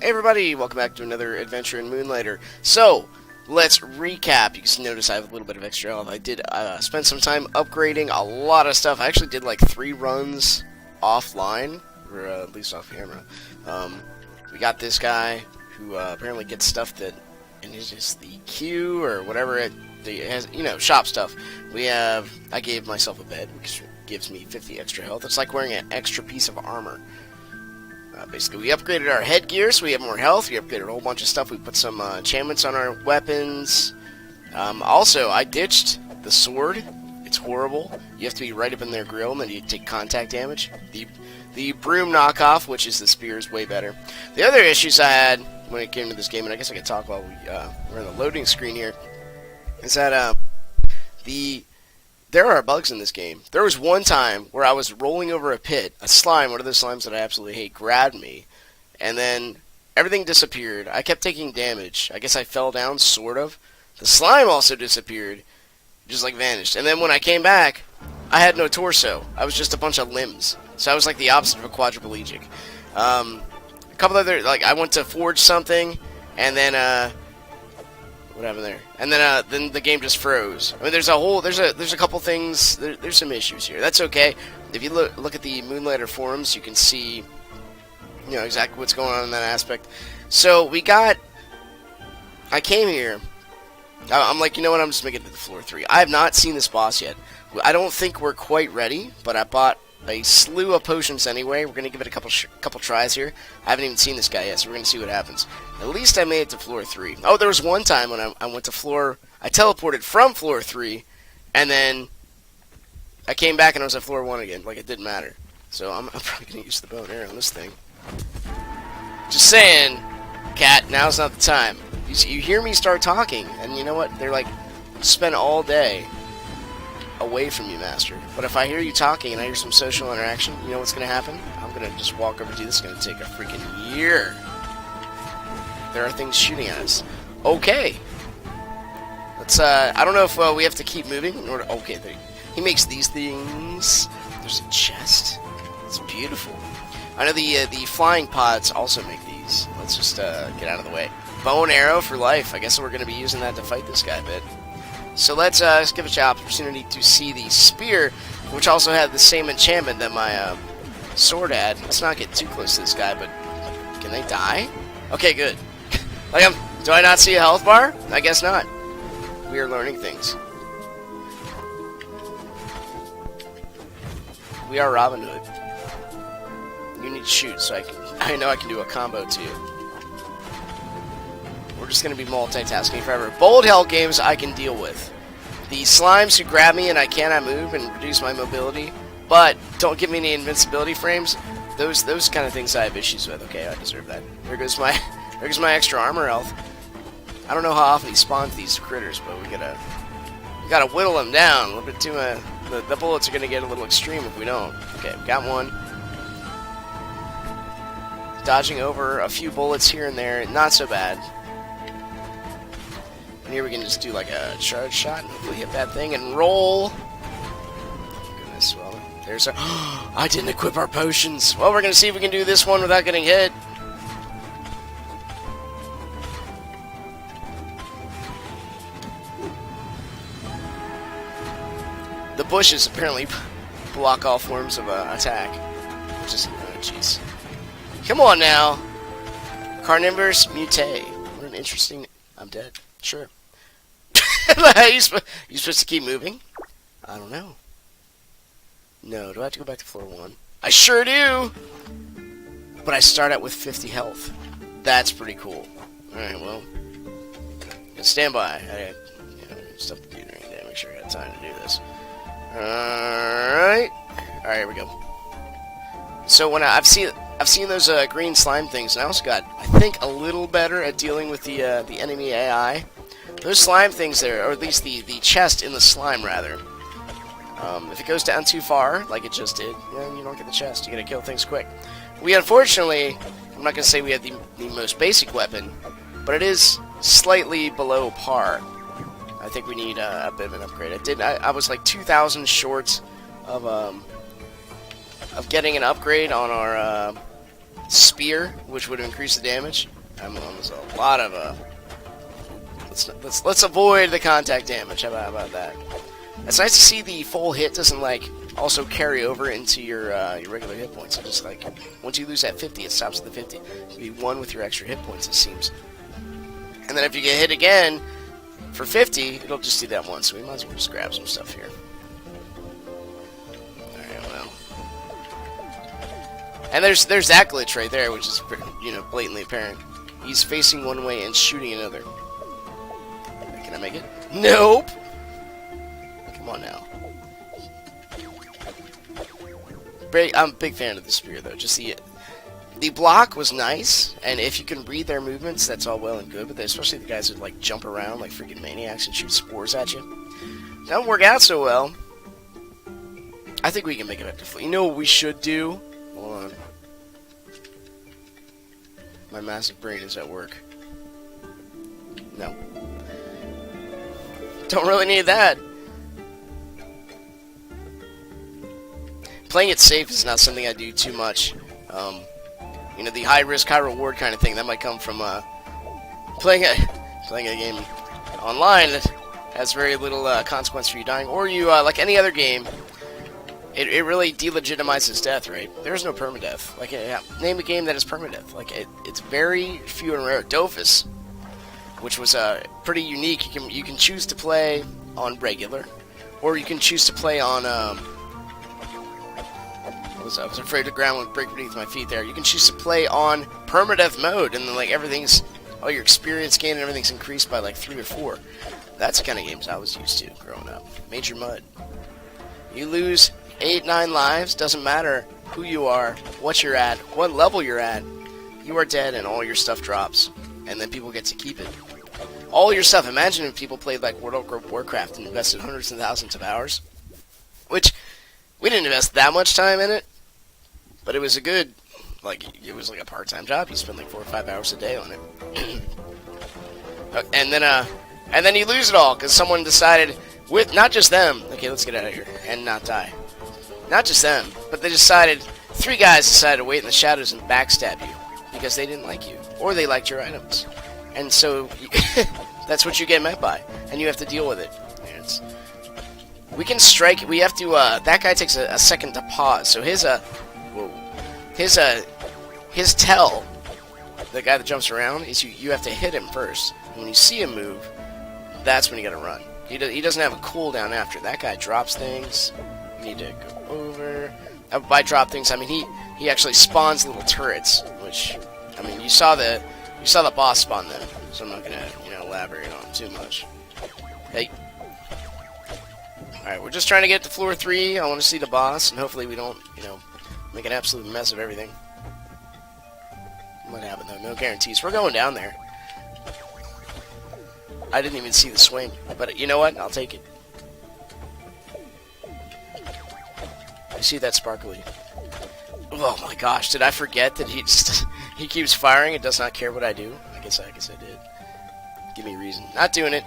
Hey everybody, welcome back to another adventure in Moonlighter. So, let's recap. You can notice I have a little bit of extra health. I did spend some time upgrading a lot of stuff. I actually did like 3 runs offline, or at least off camera. We got this guy who apparently gets stuff that, and it's just the queue or whatever it has, you know, shop stuff. I gave myself a bed, which gives me 50 extra health. It's like wearing an extra piece of armor. Basically, we upgraded our headgear so we have more health. We upgraded a whole bunch of stuff. We put some enchantments on our weapons. Also, I ditched the sword. It's horrible. You have to be right up in their grill, and then you take contact damage. The broom knockoff, which is the spear, is way better. The other issues I had when it came to this game, and I guess I could talk while we're on the loading screen here, is that there are bugs in this game. There was one time where I was rolling over a pit, a slime, one of those slimes that I absolutely hate, grabbed me, and then everything disappeared. I kept taking damage. I guess I fell down, sort of. The slime also disappeared, just like vanished. And then when I came back, I had no torso. I was just a bunch of limbs. So I was like the opposite of a quadriplegic. A couple other, like, I went to forge something, and then, what happened there? And then the game just froze. I mean, there's a couple things. There's some issues here. That's okay. If you look at the Moonlighter forums, you can see, you know, exactly what's going on in that aspect. So I came here. I'm like, you know what? I'm just making it to floor 3. I have not seen this boss yet. I don't think we're quite ready, but I bought a slew of potions anyway. We're gonna give it a couple tries here. I haven't even seen this guy yet, so we're gonna see what happens. At least I made it to floor 3. Oh, there was one time when I went to I teleported from floor 3, and then I came back and I was at floor 1 again. Like, it didn't matter. So I'm probably gonna use the bow and arrow on this thing. Just saying, cat. Now's not the time. You hear me start talking, and you know what? They're like, spend all day away from you, master. But if I hear you talking and I hear some social interaction, you know what's going to happen? I'm going to just walk over to you. This is going to take a freaking year. There are things shooting at us. Okay. Let's, I don't know if we have to keep moving in order. Okay, he makes these things. There's a chest. It's beautiful. I know the flying pods also make these. Let's just get out of the way. Bow and arrow for life. I guess we're going to be using that to fight this guy a bit. So let's give it an opportunity to see the spear, which also had the same enchantment that my sword had. Let's not get too close to this guy, but can they die? Okay, good. Like, do I not see a health bar? I guess not. We are learning things. We are Robin Hood. You need to shoot, so I know I can do a combo too. We're just going to be multitasking forever. Bold hell games I can deal with. The slimes who grab me and I cannot move and reduce my mobility, but don't give me any invincibility frames. Those kind of things I have issues with. Okay, I deserve that. There goes my extra armor health. I don't know how often he spawns these critters, but we gotta whittle them down a little bit too. The bullets are gonna get a little extreme if we don't. Okay, we got one. Dodging over a few bullets here and there, not so bad. And here we can just do like a charge shot and hopefully hit that thing and roll. Goodness, well, there's I didn't equip our potions. Well, we're going to see if we can do this one without getting hit. The bushes apparently block all forms of attack. Which is, oh jeez. Come on now. Carnivorous mutae. What an interesting... I'm dead. Sure. you supposed to keep moving? I don't know. No, do I have to go back to floor 1? I sure do! But I start out with 50 health. That's pretty cool. Alright, well. Stand by. I got stuff to do during the day. Make sure I got time to do this. Alright. Alright, here we go. So when I've seen those green slime things, and I also got, I think, a little better at dealing with the enemy AI. Those slime things there, or at least the chest in the slime, rather. If it goes down too far, like it just did, you don't get the chest. You gotta kill things quick. We unfortunately, I'm not gonna say we have the most basic weapon, but it is slightly below par. I think we need a bit of an upgrade. I was like 2,000 short of getting an upgrade on our spear, which would increase the damage. There's a lot of let's avoid the contact damage. How about that? It's nice to see the full hit doesn't like also carry over into your regular hit points. It just like once you lose that 50, it stops at the 50. You'll be 1 with your extra hit points, it seems. And then if you get hit again for 50, it'll just do that once. So we might as well just grab some stuff here. Alright, well. And there's that glitch right there, which is blatantly apparent. He's facing one way and shooting another. Can I make it? Nope. Come on now. I'm a big fan of the spear, though. Just the block was nice, and if you can read their movements, that's all well and good. But especially the guys who like jump around like freaking maniacs and shoot spores at you, that don't work out so well. I think we can make it up to full. You know what we should do? Hold on. My massive brain is at work. No. Don't really need that. Playing it safe is not something I do too much. The high risk, high reward kind of thing that might come from playing a game online that has very little consequence for you dying, or you like any other game. It really delegitimizes death, right? There's no permadeath. Like, name a game that is permadeath. Like, it's very few and rare. Dofus, which was pretty unique. You can choose to play on regular, or you can choose to play on I was afraid the ground would break beneath my feet there. You can choose to play on permadeath mode, and then like all your experience gain and everything's increased by like 3 or 4. That's the kind of games I was used to growing up. Major Mud. You lose 8, 9 lives, doesn't matter who you are, what you're at, what level you're at. You are dead, and all your stuff drops, and then people get to keep it. All your stuff. Imagine if people played like World of Warcraft and invested hundreds and thousands of hours, which we didn't invest that much time in it. But it was it was like a part-time job. You spend like 4 or 5 hours a day on it. and then you lose it all because someone decided, with not just them, okay, let's get out of here and not die. Not just them, but they decided, 3 guys decided to wait in the shadows and backstab you because they didn't like you or they liked your items. And so that's what you get met by, and you have to deal with it. We can strike. We have to. That guy takes a second to pause. So his tell, the guy that jumps around, is you have to hit him first. And when you see him move, that's when you gotta run. He doesn't have a cooldown after. That guy drops things. You need to go over. By drop things, I mean he actually spawns little turrets, which, I mean, you saw the boss spawn them. So I'm not gonna elaborate on too much. Hey. Alright, we're just trying to get to floor 3. I want to see the boss, and hopefully we don't, make an absolute mess of everything. What happened, though? No guarantees. We're going down there. I didn't even see the swing, but you know what? I'll take it. I see that sparkly. Oh my gosh, did I forget that he keeps firing and does not care what I do? I guess I did. Give me a reason. Not doing it.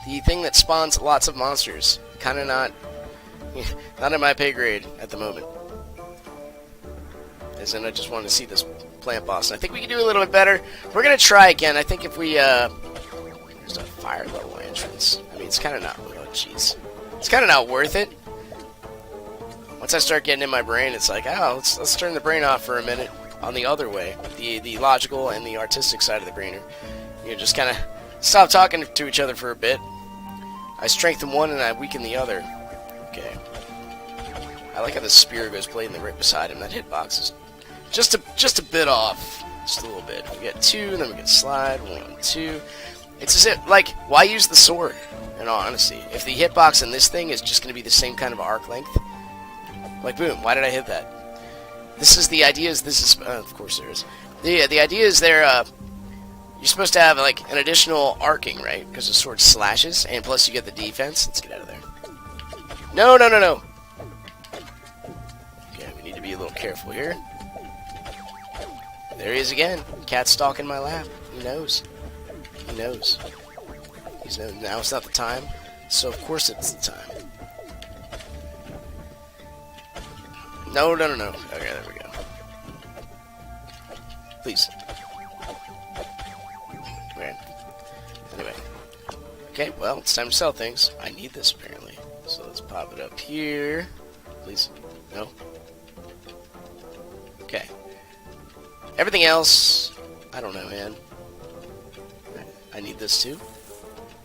The thing that spawns lots of monsters. Kind of not in my pay grade at the moment. As in, I just wanted to see this plant boss. And I think we can do a little bit better. We're going to try again. I think if we, there's a fire level entrance. I mean, it's kind of not, oh jeez. It's kind of not worth it. Once I start getting in my brain, it's like, oh, let's turn the brain off for a minute on the other way. The logical and the artistic side of the brain. Just kind of stop talking to each other for a bit. I strengthen one and I weaken the other. Okay. I like how the spear goes blading right beside him. That hitbox is just a bit off. Just a little bit. We get 2, and then we can slide. 1, 2. It's as if, like, why use the sword? In all honesty. If the hitbox in this thing is just going to be the same kind of arc length. Like, boom. Why did I hit that? The idea is, of course there is. The idea is you're supposed to have, like, an additional arcing, right? Because the sword slashes, and plus you get the defense. Let's get out of there. No. Okay, we need to be a little careful here. There he is again. Cat stalking my lap. He knows. Now it's not the time, so of course it's the time. No. Okay, there we go. Please. Okay. Anyway. Okay, well, it's time to sell things. I need this, apparently. So let's pop it up here. Please. No? Okay. Everything else, I don't know, man. I need this, too.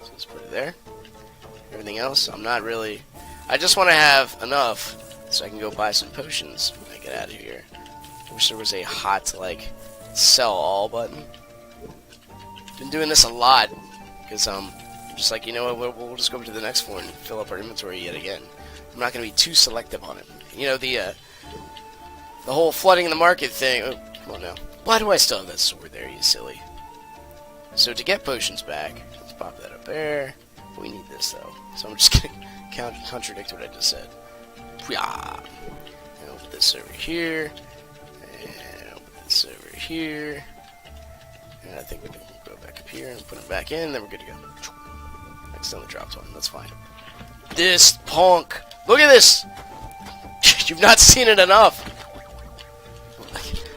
So let's put it there. Everything else, I'm not really... I just want to have enough so I can go buy some potions when I get out of here. I wish there was a hot, like, sell all button. Been doing this a lot because I'm just like, you know what, we'll just go over to the next floor and fill up our inventory yet again. I'm not going to be too selective on it. You know, the whole flooding the market thing. Oh, come on now. Why do I still have that sword there, you silly? So to get potions back, let's pop that up there. We need this though, so I'm just going to contradict what I just said. And I'll put this over here, and I'll put this over here, and I think we can go back up here and put it back in, then we're good to go. Accidentally dropped one, that's fine. This punk! Look at this! You've not seen it enough!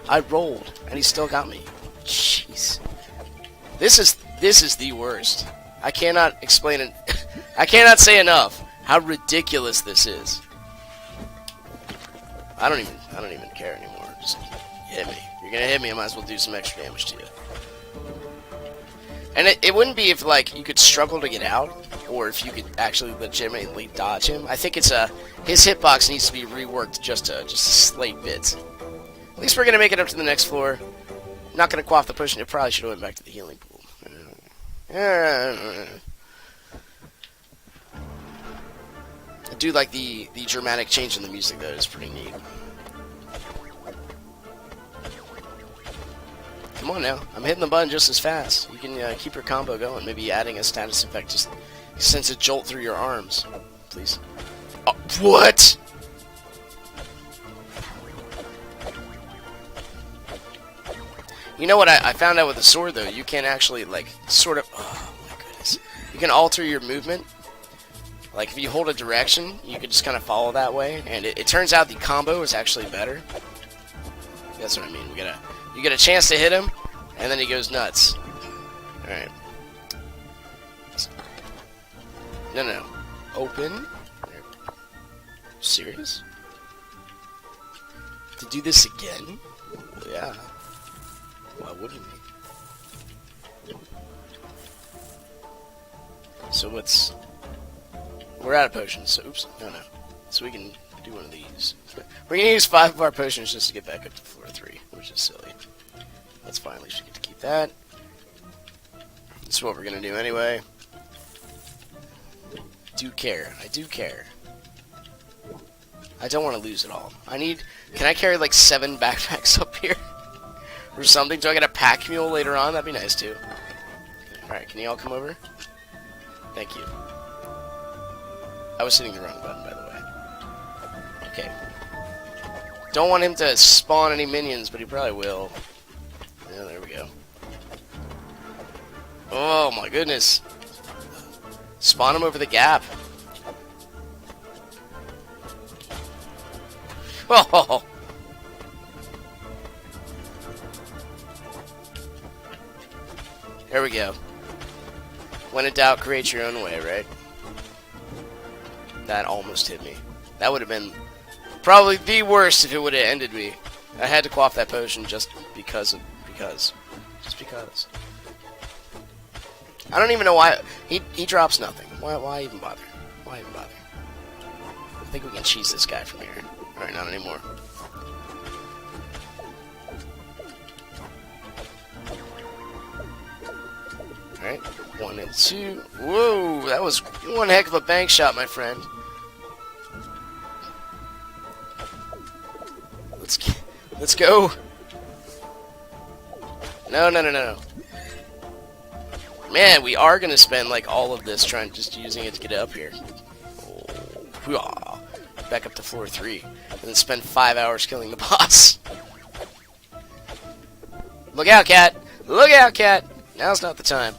I rolled, and he still got me. Jeez. This is the worst. I cannot explain it. I cannot say enough how ridiculous this is. I don't even care anymore. Just hit me. You're gonna hit me, I might as well do some extra damage to you. And it wouldn't be if, like, you could struggle to get out, or if you could actually legitimately dodge him. I think it's his hitbox needs to be reworked just a slight bit. At least we're gonna make it up to the next floor. Not gonna quaff the potion. It probably should have went back to the healing pool. I do like the dramatic change in the music though. It's pretty neat. Come on now, I'm hitting the button just as fast. You can keep your combo going. Maybe adding a status effect just sends a jolt through your arms. Please. Oh, what? You know what I found out with the sword though? You can actually like sort of. Oh my goodness. You can alter your movement. Like if you hold a direction, you can just kind of follow that way, and it turns out the combo is actually better. That's what I mean. You get a chance to hit him, and then he goes nuts. Alright. No. Open. Serious? To do this again? Yeah. Why wouldn't we? So we're out of potions, so oops, no. So we can do one of these. We're gonna use 5 of our potions just to get back up to floor 3, which is silly. That's fine, at least we get to keep that. This is what we're gonna do anyway. I do care. I don't want to lose it all. Can I carry like 7 backpacks up here? Or something? Do I get a pack mule later on? That'd be nice too. Alright, can you all come over? Thank you. I was hitting the wrong button, by the way. Okay. Don't want him to spawn any minions, but he probably will. Yeah, there we go. Oh my goodness. Spawn him over the gap. Oh! There we go. When in doubt, create your own way, right? That almost hit me. That would have been probably the worst if it would have ended me. I had to quaff that potion just because. Just because. I don't even know why. He drops nothing. Why even bother? Why even bother? I think we can cheese this guy from here. Alright, not anymore. Alright, 1 and 2. Whoa, that was one heck of a bank shot, my friend. Let's go. No. Man, we are gonna spend like all of this just using it to get up here. Oh, back up to floor 3, and then spend 5 hours killing the boss. Look out, cat! Look out, cat! Now's not the time.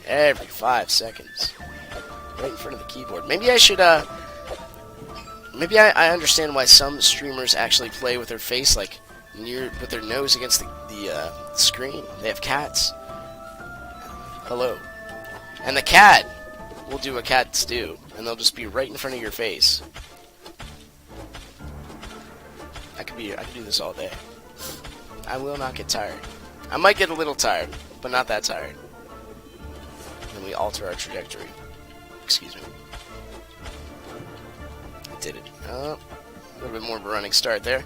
Every 5 seconds. Right in front of the keyboard. Maybe I should, maybe I understand why some streamers actually play with their face, like, And you're with their nose against the screen. They have cats. Hello. And the cat will do what cats do, and they'll just be right in front of your face. I could do this all day. I will not get tired. I might get a little tired, but not that tired. Then we alter our trajectory. Excuse me. I did it. A little bit more of a running start there.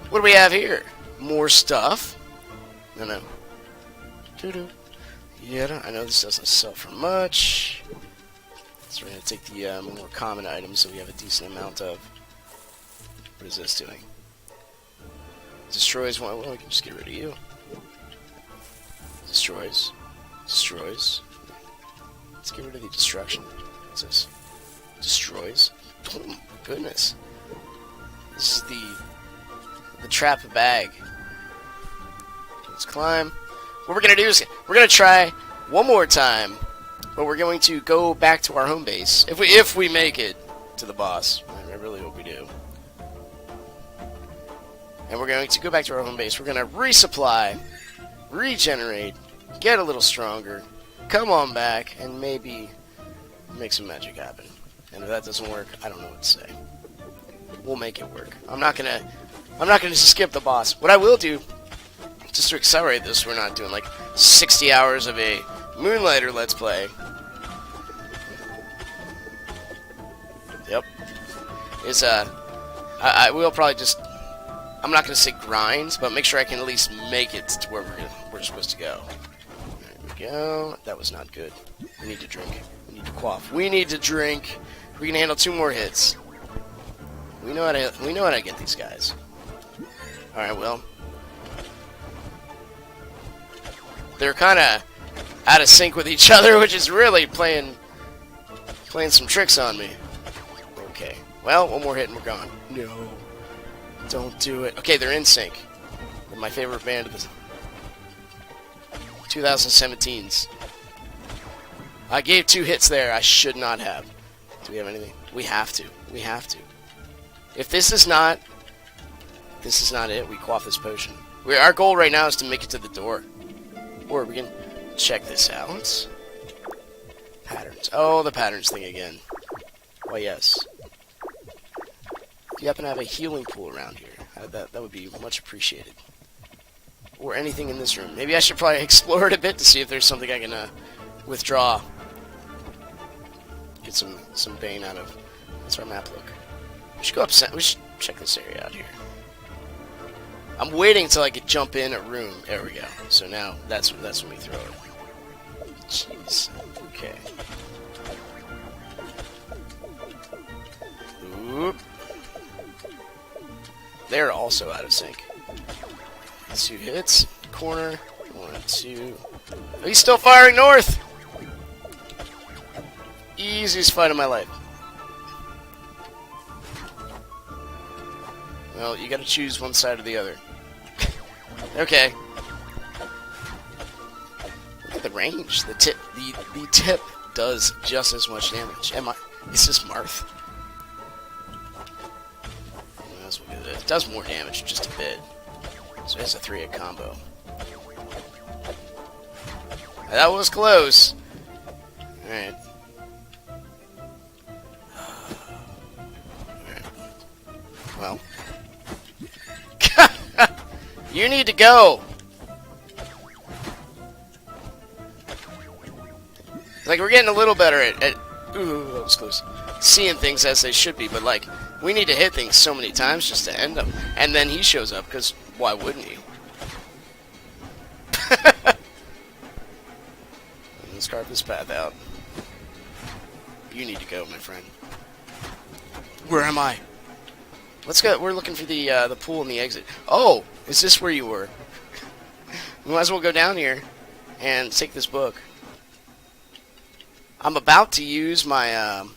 What do we have here? More stuff? No. Doo-doo. Yeah, I know this doesn't sell for much. So we're going to take the more common items that we have a decent amount of. What is this doing? Destroys one. Well, we can just get rid of you. Destroys. Destroys. Let's get rid of the destruction. What's this? Destroys. Oh my goodness. This is the trap bag. Let's climb. What we're going to do is we're going to try one more time, but we're going to go back to our home base. If we make it to the boss. I really hope we do. And we're going to go back to our home base. We're going to resupply, regenerate, get a little stronger, come on back, and maybe make some magic happen. And if that doesn't work, I don't know what to say. We'll make it work. I'm not gonna skip the boss. What I will do, just to accelerate this, we're not doing like 60 hours of a Moonlighter Let's Play. Yep. I will probably just, I'm not gonna say grind, but make sure I can at least make it to where we're supposed to go. There we go. That was not good. We need to drink. We need to quaff. We need to drink. We can handle 2 more hits. We know how to get these guys. All right, well, they're kind of out of sync with each other, which is really playing some tricks on me. Okay, well, one more hit and we're gone. No, don't do it. Okay, they're in sync. They're my favorite band of the 2017s. I gave 2 hits there. I should not have. Do we have anything? We have to. We have to. If this is not it, we quaff this potion. Our goal right now is to make it to the door. Or we can check this out. Patterns. Oh, the patterns thing again. Why, yes. If you happen to have a healing pool around here, that would be much appreciated. Or anything in this room. Maybe I should probably explore it a bit to see if there's something I can withdraw. Get some bane out of. What's our map look? We should go up. We should check this area out here. I'm waiting until I could jump in a room. There we go. So now that's when we throw it. Jeez. Okay. Oop. They're also out of sync. 2 hits. Corner. 1, 2. Oh, he's still firing north. Easiest fight of my life. Well, you gotta choose one side or the other. Okay. Look at the range. The tip does just as much damage. Is this Marth? It does more damage, just a bit. So it has a 3-hit combo. That was close. Alright. Well. You need to go! Like, we're getting a little better at ooh, that was close. Seeing things as they should be, but like, we need to hit things so many times just to end them. And then he shows up, because why wouldn't he? Let's carve this path out. You need to go, my friend. Where am I? Let's go. We're looking for the pool and the exit. Oh, is this where you were? We might as well go down here and take this book. I'm about to use my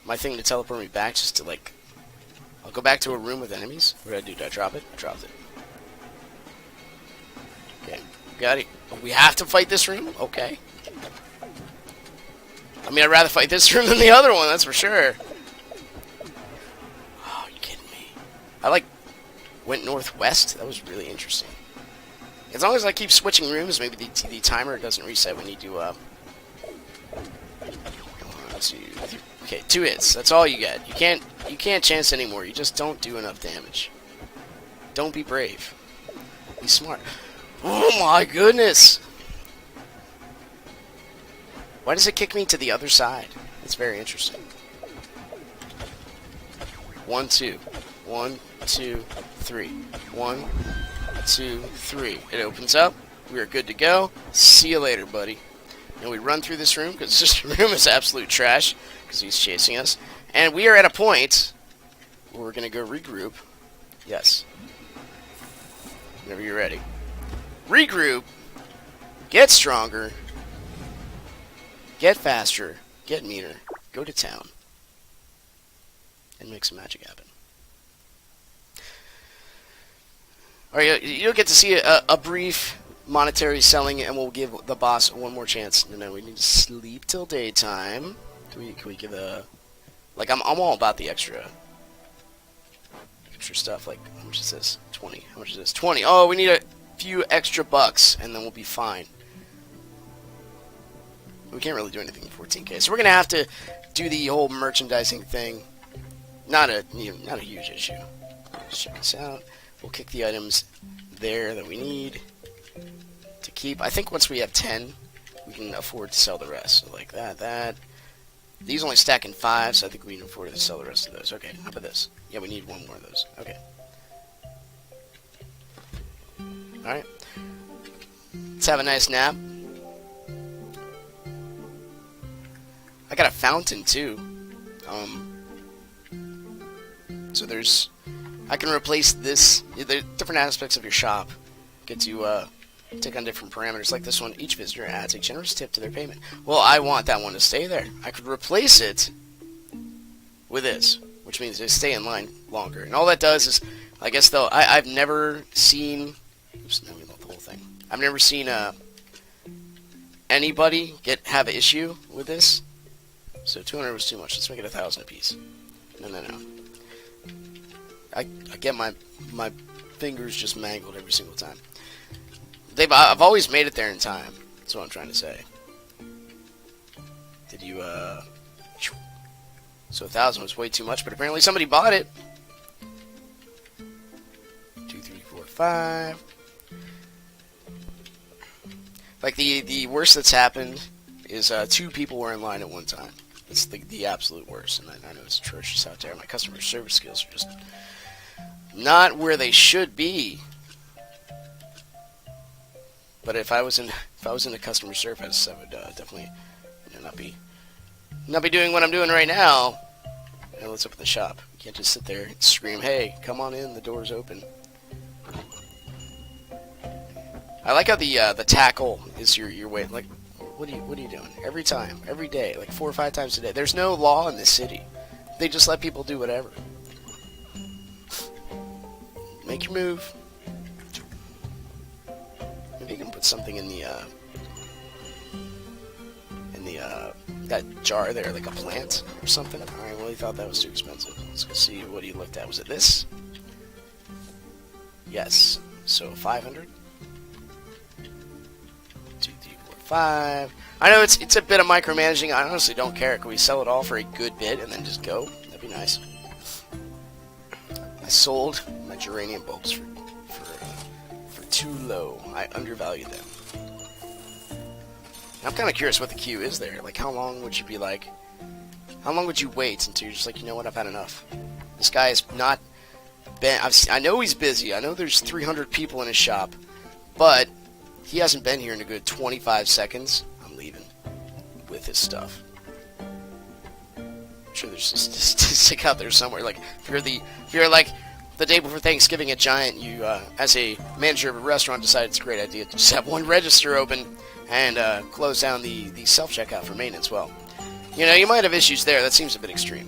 my thing to teleport me back, just to like. I'll go back to a room with enemies. What did I do? Did I drop it? I dropped it. Okay, got it. We have to fight this room. Okay. I mean, I'd rather fight this room than the other one, that's for sure. Oh, you kidding me? I like went northwest. That was really interesting. As long as I keep switching rooms, maybe the timer doesn't reset when you do 1, 2, 3. Okay, 2 hits. That's all you get. You can't chance anymore. You just don't do enough damage. Don't be brave. Be smart. Oh my goodness! Why does it kick me to the other side? It's very interesting. 1, 2. 1, 2, 3. 1, 2, 3. It opens up. We are good to go. See you later, buddy. And we run through this room because this room is absolute trash because he's chasing us. And we are at a point where we're going to go regroup. Yes. Whenever you're ready. Regroup. Get stronger. Get faster. Get meaner. Go to town. And make some magic happen. Alright, you'll get to see a brief monetary selling, and we'll give the boss one more chance. No, we need to sleep till daytime. Can we give a... Like, I'm all about the extra stuff. Like, how much is this? 20. How much is this? 20. Oh, we need a few extra bucks, and then we'll be fine. We can't really do anything with 14k, so we're going to have to do the whole merchandising thing. Not a huge issue. Let's check this out. We'll kick the items there that we need to keep. I think once we have 10, we can afford to sell the rest. So like that. These only stack in 5, so I think we can afford to sell the rest of those. Okay, how about this? Yeah, we need 1 more of those. Okay. Alright. Let's have a nice nap. I got a fountain, too. So there's... I can replace this. There are different aspects of your shop. Get to take on different parameters. Like this one, each visitor adds a generous tip to their payment. Well, I want that one to stay there. I could replace it with this, which means they stay in line longer. And all that does is, I guess though, I've never seen... Oops, now we lost the whole thing. I've never seen anybody have an issue with this. So 200 was too much. Let's make it 1,000 apiece. No. I get my fingers just mangled every single time. I've always made it there in time. That's what I'm trying to say. Did you, So 1,000 was way too much, but apparently somebody bought it. 2, 3, 4, 5. Like, the worst that's happened is 2 people were in line at one time. It's the absolute worst, and I know it's atrocious out there. My customer service skills are just not where they should be. But if I was in the customer service, I would definitely not be doing what I'm doing right now. Hey, let's open the shop. You can't just sit there and scream, "Hey, come on in! The door's open." I like how the tackle is your way. Like, what are you doing? Every time, every day, like 4 or 5 times a day. There's no law in this city. They just let people do whatever. Make your move. Maybe you can put something in the that jar there, like a plant or something. Alright, well, he thought that was too expensive. Let's go see what he looked at. Was it this? Yes. So 500. 2, 3, 4, 5. I know it's a bit of micromanaging. I honestly don't care. Can we sell it all for a good bit and then just go? That'd be nice. I sold my geranium bulbs for too low. I undervalued them. I'm kind of curious what the queue is there. Like, how long would you be like? How long would you wait until you're just like, you know what, I've had enough? This guy has not been. I know he's busy. I know there's 300 people in his shop, but he hasn't been here in a good 25 seconds. I'm leaving with his stuff. I'm sure there's a statistic out there somewhere. Like, if you're like the day before Thanksgiving at Giant, you as a manager of a restaurant decide it's a great idea to just have one register open and close down the self-checkout for maintenance. Well, you know, you might have issues there. That seems a bit extreme.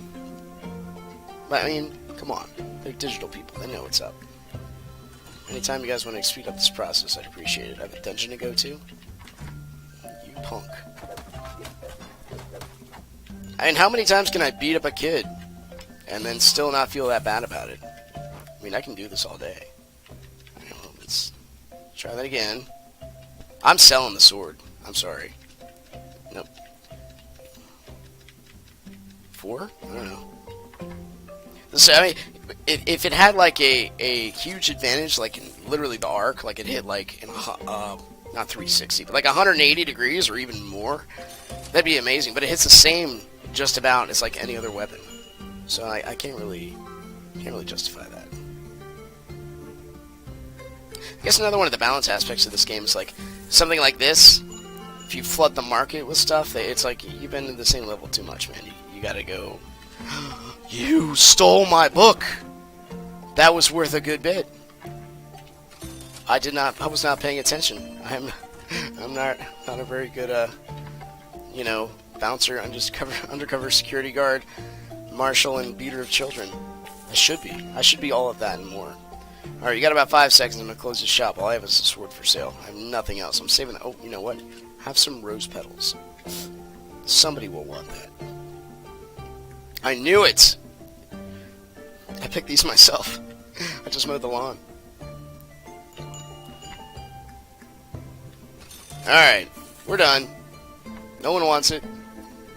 But, I mean, come on. They're digital people. They know what's up. Anytime you guys want to speed up this process, I'd appreciate it. I have a dungeon to go to. You punk. I mean, how many times can I beat up a kid and then still not feel that bad about it? I mean, I can do this all day. Let's try that again. I'm selling the sword. I'm sorry. Nope. 4? I don't know. So, I mean, if it had like a huge advantage, like in literally the arc, like it hit like in not 360, but like 180 degrees or even more, that'd be amazing. But it hits the same just about as like any other weapon, so I can't really justify that. I guess another one of the balance aspects of this game is like something like this. If you flood the market with stuff, it's like you've been in the same level too much, man. You gotta go. You stole my book. That was worth a good bit. I was not paying attention. I'm not a very good bouncer, undercover security guard, marshal, and beater of children. I should be all of that and more. All right, you got about 5 seconds. I'm gonna close the shop. All I have is a sword for sale. I have nothing else. I'm saving. Oh, you know what? Have some rose petals. Somebody will want that. I knew it! I picked these myself. I just mowed the lawn. Alright, we're done. No one wants it.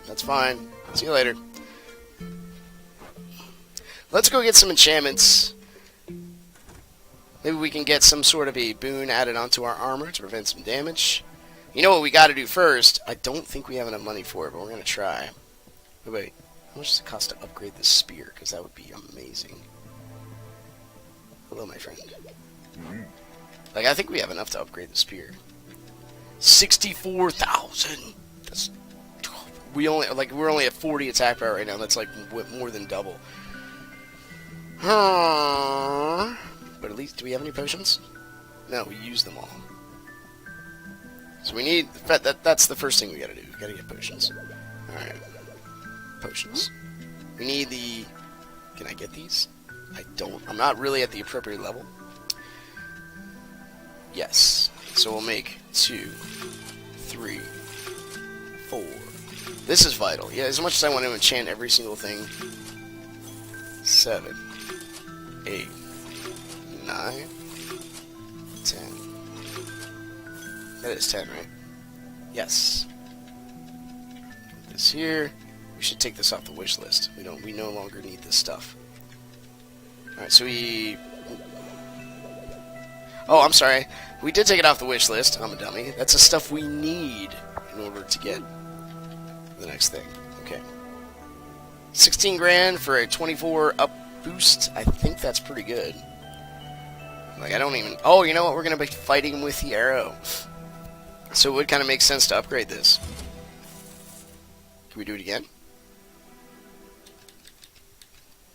That's fine. See you later. Let's go get some enchantments. Maybe we can get some sort of a boon added onto our armor to prevent some damage. You know what we gotta do first? I don't think we have enough money for it, but we're gonna try. Wait. How much does it cost to upgrade the spear? Because that would be amazing. Hello, my friend. Like, I think we have enough to upgrade the spear. 64,000. That's we're only at 40 attack power right now. That's like more than double. But at least, do we have any potions? No, we used them all. So we need that's the first thing we gotta do. We gotta get potions. All right. Potions. We need the... Can I get these? I don't. I'm not really at the appropriate level. Yes. So we'll make 2, 3, 4. This is vital. Yeah, as much as I want to enchant every single thing. 7, 8, 9, 10. That is 10, right? Yes. Put this here. We should take this off the wish list. We no longer need this stuff. Alright, so we... Oh, I'm sorry. We did take it off the wish list. I'm a dummy. That's the stuff we need in order to get the next thing. Okay. 16 grand for a 24 up boost. I think that's pretty good. Like, I don't even... Oh, you know what? We're going to be fighting with the arrow. So it would kind of make sense to upgrade this. Can we do it again?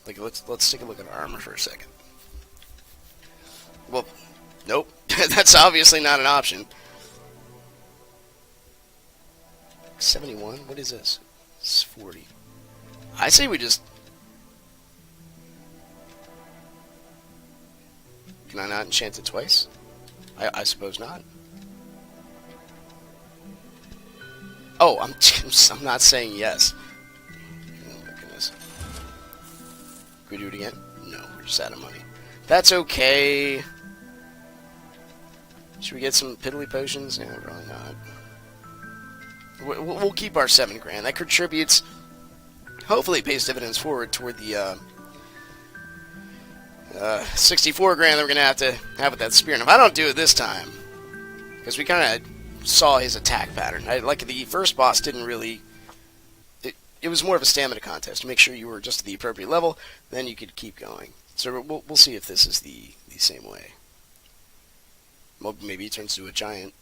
Like, let's take a look at our armor for a second. Well, nope. That's obviously not an option. 71? What is this? It's 40. I say we just... Can I not enchant it twice? I suppose not. Oh, I'm not saying yes. Oh my goodness. Can we do it again? No, we're just out of money. That's okay. Should we get some piddly potions? Yeah, probably not. We'll keep our 7 grand. That contributes, hopefully it pays dividends forward toward the 64 grand that we're going to have with that spear. And if I don't do it this time, because we kind of saw his attack pattern. Like the first boss didn't really... It was more of a stamina contest to make sure you were just at the appropriate level, then you could keep going. So we'll see if this is the same way. Well, maybe it turns into a giant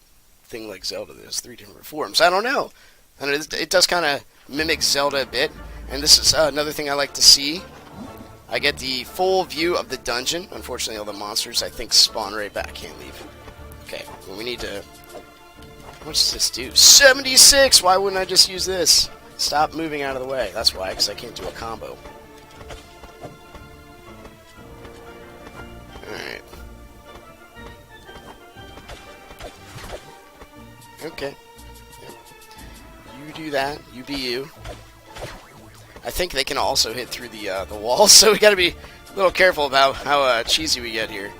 thing like Zelda. There's 3 different forms. I don't know. And it does kind of mimic Zelda a bit. And this is another thing I like to see. I get the full view of the dungeon. Unfortunately, all the monsters, I think, spawn right back. Can't leave. Okay, well, we need to... How much does this do? 76! Why wouldn't I just use this? Stop moving out of the way. That's why, because I can't do a combo. Alright. Okay. Yeah. You do that. You be you. I think they can also hit through the walls, so we gotta be A little careful about how cheesy we get here.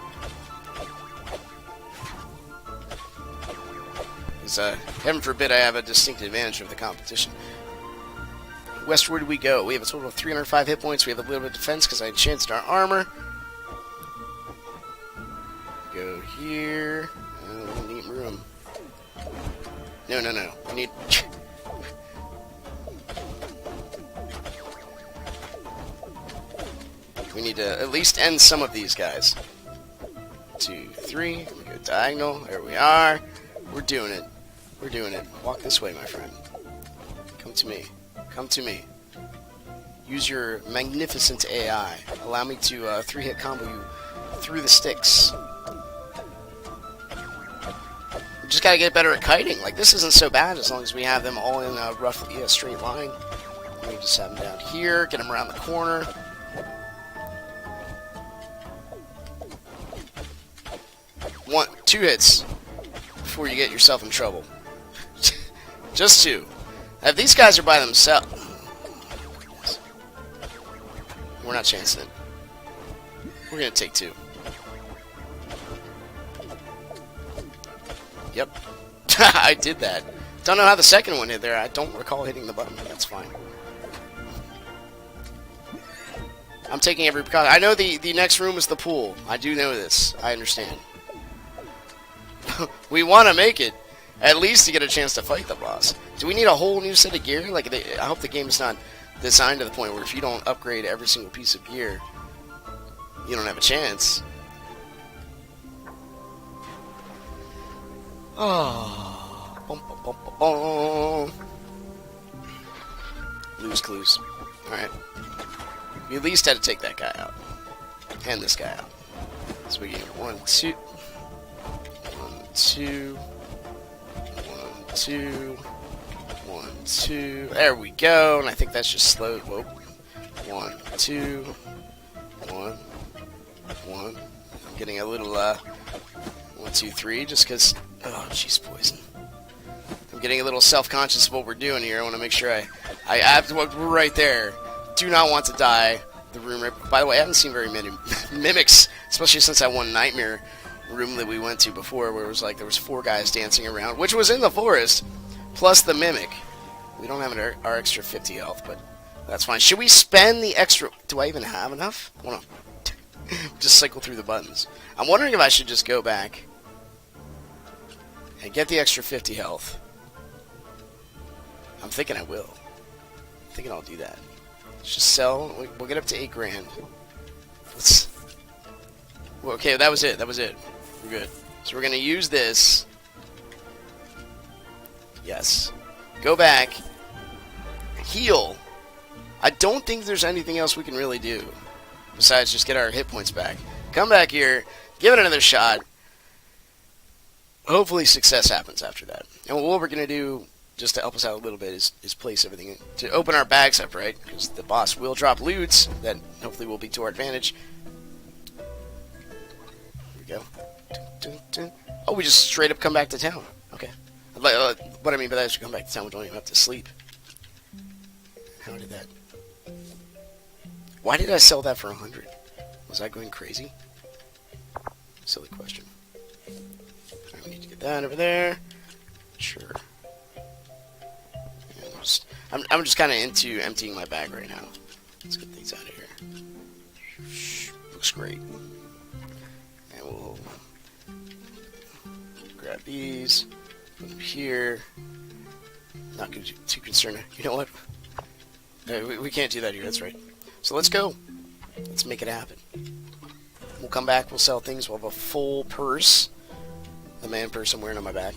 Because, heaven forbid I have a distinct advantage over the competition. Westward we go. We have a total of 305 hit points. We have a little bit of defense because I enhanced our armor. Go here. Oh, we need room. No. We need... we need to at least end some of these guys. 2, 3. We go diagonal. There we are. We're doing it. We're doing it. Walk this way, my friend. Come to me. Come to me. Use your magnificent AI. Allow me to 3-hit combo you through the sticks. We just gotta get better at kiting. Like, this isn't so bad as long as we have them all in roughly a straight line. We just have them down here. Get them around the corner. Two hits before you get yourself in trouble. Just 2. If these guys are by themselves, we're not chancing it. We're gonna take 2. Yep. I did that. Don't know how the second one hit there. I don't recall hitting the button, but that's fine. I'm taking every precaution. I know the next room is the pool. I do know this. I understand. We want to make it, at least to get a chance to fight the boss. Do we need a whole new set of gear? Like, I hope the game is not designed to the point where if you don't upgrade every single piece of gear, you don't have a chance. Oh. Bum, bum, bum, bum, bum. Lose clues. Alright. We at least had to take that guy out. And this guy out. So we get 1, 2... 2, 1, 2, 1, 2. There we go. And I think that's just slow. Whoa. 1, 2, 1, 1. I'm getting a little 1, 2, 3 just because. Oh, jeez, poison. I'm getting a little self-conscious of what we're doing here. I want to make sure I have to walk right there. Do not want to die. The room. By the way, I haven't seen very many mimics, especially since that one nightmare room that we went to before, where it was like there was 4 guys dancing around, which was in the forest, plus the mimic. We don't have our extra 50 health, but that's fine. Should we spend the extra? Do I even have enough? Hold on. Just cycle through the buttons. I'm wondering if I should just go back and get the extra 50 health. I'm thinking I will. I'm thinking I'll do that. Let's just sell. We'll get up to 8 grand. Let's. Well, okay, that was it. That was it. We're good. So we're going to use this. Yes. Go back. Heal. I don't think there's anything else we can really do besides just get our hit points back. Come back here. Give it another shot. Hopefully success happens after that. And what we're going to do, just to help us out a little bit, is place everything to open our bags up, right? Because the boss will drop loots that hopefully will be to our advantage. Here we go. Oh, we just straight up come back to town. Okay. What I mean by that is we come back to town, we don't even have to sleep. How did that... Why did I sell that for 100? Was I going crazy? Silly question. Alright, we need to get that over there. Sure. And I'm just kind of into emptying my bag right now. Let's get these out of here. Looks great. And we'll grab these, put them here. Not too concerned. You know what? We can't do that here. That's right. So let's go. Let's make it happen. We'll come back. We'll sell things. We'll have a full purse. The man purse I'm wearing on my back.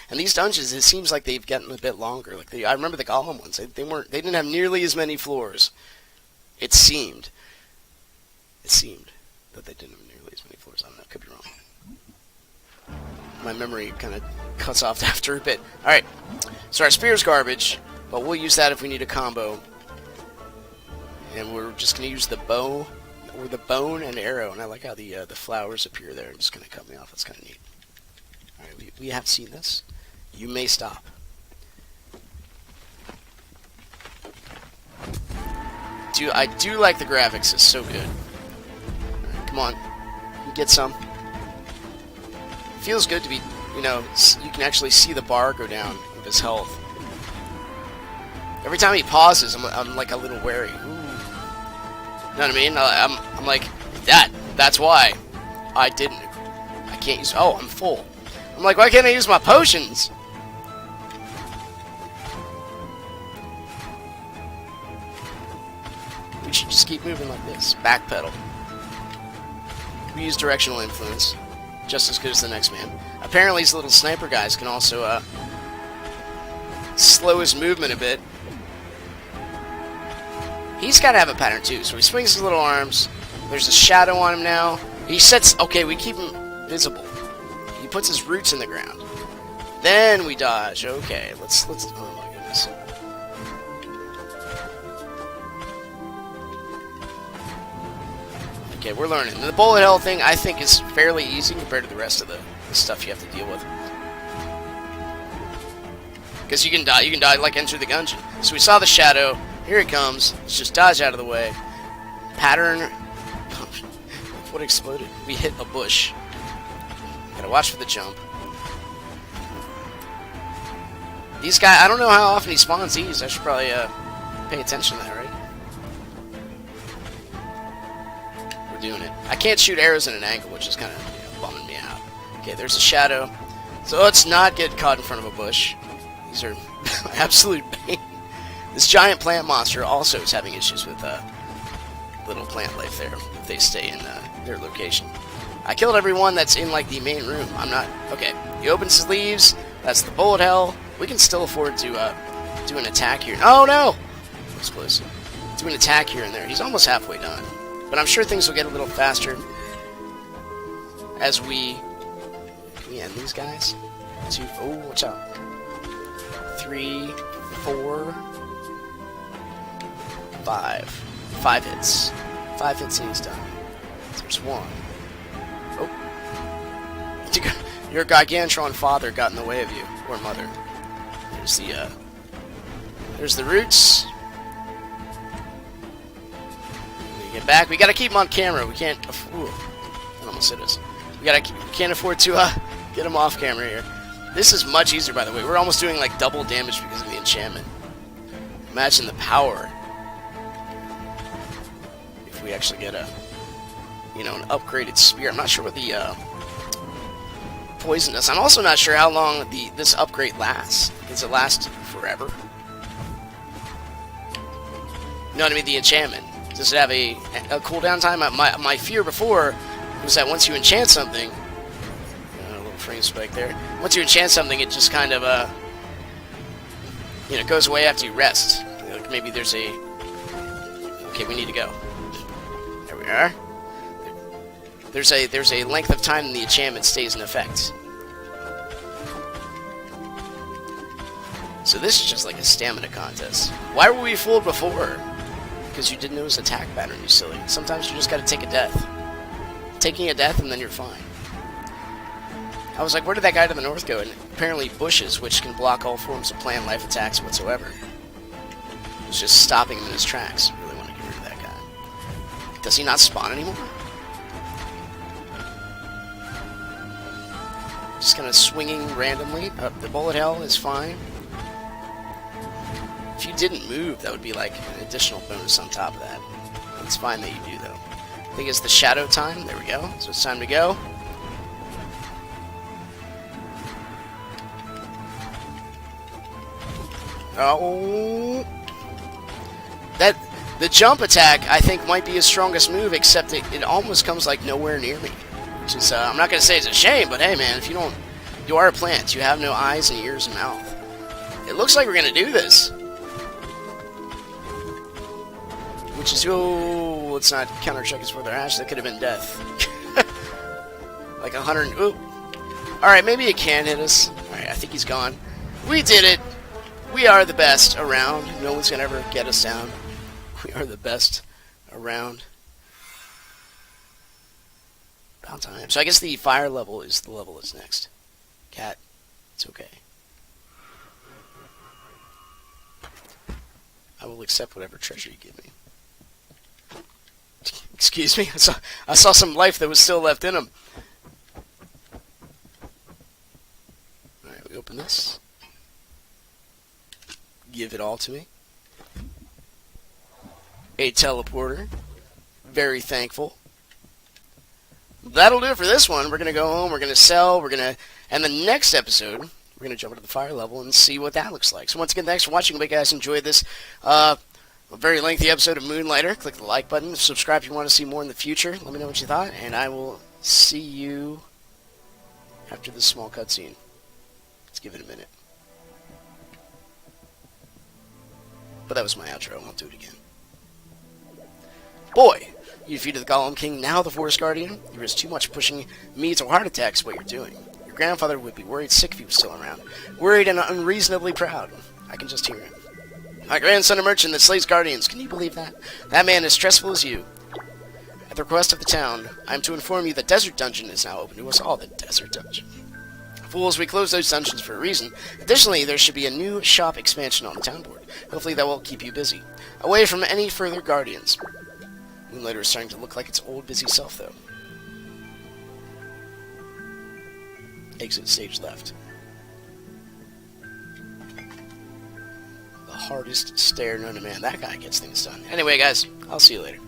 And these dungeons, it seems like they've gotten a bit longer. Like I remember the Golem ones. They didn't have nearly as many floors. It seemed that they didn't have nearly as many floors. I don't know. Could be wrong. My memory kind of cuts off after a bit. All right. So our spear's garbage, but we'll use that if we need a combo. And we're just going to use the bow, or the bone and arrow. And I like how the flowers appear there and just kind of cut me off. That's kind of neat. All right, we have seen this. You may stop. I do like the graphics. It's so good. Right, come on, you get some. Feels good to be, you know, you can actually see the bar go down with his health. Every time he pauses, I'm like a little wary. Ooh. You know what I mean? I'm like, that's why I can't use, oh, I'm full. I'm like, why can't I use my potions? We should just keep moving like this. Backpedal. We use directional influence. Just as good as the next man. Apparently these little sniper guys can also slow his movement a bit. He's got to have a pattern too. So he swings his little arms. There's a shadow on him now. He sets... Okay, we keep him visible. He puts his roots in the ground. Then we dodge. Okay, let's... Oh my goodness. Okay, we're learning. The bullet hell thing, I think, is fairly easy compared to the rest of the stuff you have to deal with. Because you can die like Enter the Gungeon. So we saw the shadow. Here it comes. Let's just dodge out of the way. Pattern. What exploded? We hit a bush. Gotta watch for the jump. These guys, I don't know how often he spawns these. I should probably pay attention to that, right? We're doing it. I can't shoot arrows at an angle, which is kind of bumming me out. Okay, there's a shadow. So let's not get caught in front of a bush. These are absolute pain. This giant plant monster also is having issues with little plant life there if they stay in their location. I killed everyone that's in like the main room. I'm not... Okay, he opens his leaves. That's the bullet hell. We can still afford to do an attack here. Oh no! Explosive. Do an attack here and there. He's almost halfway done. But I'm sure things will get a little faster as we... Can we end these guys? 2... Oh, watch out. 3, 4... 5. 5 hits. 5 hits and he's done. There's 1. Oh. Your gargantuan father got in the way of you. Or mother. There's the roots. We get back. We gotta keep him on camera. We can't... Ooh. That almost hit us. We can't afford to get him off camera here. This is much easier, by the way. We're almost doing like double damage because of the enchantment. Imagine the power. We actually get an upgraded spear. I'm not sure what the poison does. I'm also not sure how long this upgrade lasts. Does it last forever? You know what I mean? The enchantment. Does it have a cooldown time? My fear before was that once you enchant something, a little frame spike there. Once you enchant something, it just kind of goes away after you rest. Like maybe there's a... Okay, we need to go. There we are. There's a length of time the enchantment stays in effect. So this is just like a stamina contest. Why were we fooled before? Because you didn't know his attack pattern, you silly. Sometimes you just gotta take a death. Taking a death and then you're fine. I was like, where did that guy to the north go? And apparently bushes, which can block all forms of plant life attacks whatsoever. It was just stopping him in his tracks. I really want to get rid of that guy. Does he not spawn anymore? Just kind of swinging randomly. The bullet hell is fine. If you didn't move, that would be like an additional bonus on top of that. It's fine that you do, though. I think it's the shadow time. There we go. So it's time to go. Oh. The jump attack, I think, might be his strongest move, except it almost comes like nowhere near me. Which is, I'm not going to say it's a shame, but hey, man, if you don't... You are a plant. You have no eyes and ears and mouth. It looks like we're going to do this. Which is... Oh, let's not counter-check his further hash. That could have been death. Like 100... Ooh. Alright, maybe it can hit us. Alright, I think he's gone. We did it! We are the best around. No one's going to ever get us down. We are the best around. About time. So I guess the fire level is the level that's next. Cat, it's okay. I will accept whatever treasure you give me. Excuse me. I saw some life that was still left in him. Alright, we open this. Give it all to me. A teleporter. Very thankful. That'll do it for this one. We're going to go home. We're going to sell. And the next episode, we're going to jump into the fire level and see what that looks like. So once again, thanks for watching. Hope you guys enjoyed this a very lengthy episode of Moonlighter. Click the like button. Subscribe if you want to see more in the future. Let me know what you thought. And I will see you after this small cutscene. Let's give it a minute. But that was my outro. I'll do it again. Boy, you defeated the Golem King, now the Forest Guardian. You risk too much pushing me to heart attacks what you're doing. Your grandfather would be worried sick if he was still around. Worried and unreasonably proud. I can just hear him. My grandson a merchant that slays guardians. Can you believe that? That man is stressful as you. At the request of the town, I am to inform you that Desert Dungeon is now open to us all. The Desert Dungeon. Fools, we closed those dungeons for a reason. Additionally, there should be a new shop expansion on the town board. Hopefully that will keep you busy. Away from any further guardians. Moonlighter is starting to look like its old busy self, though. Exit stage left. The hardest stare known to man. That guy gets things done. Anyway, guys, I'll see you later.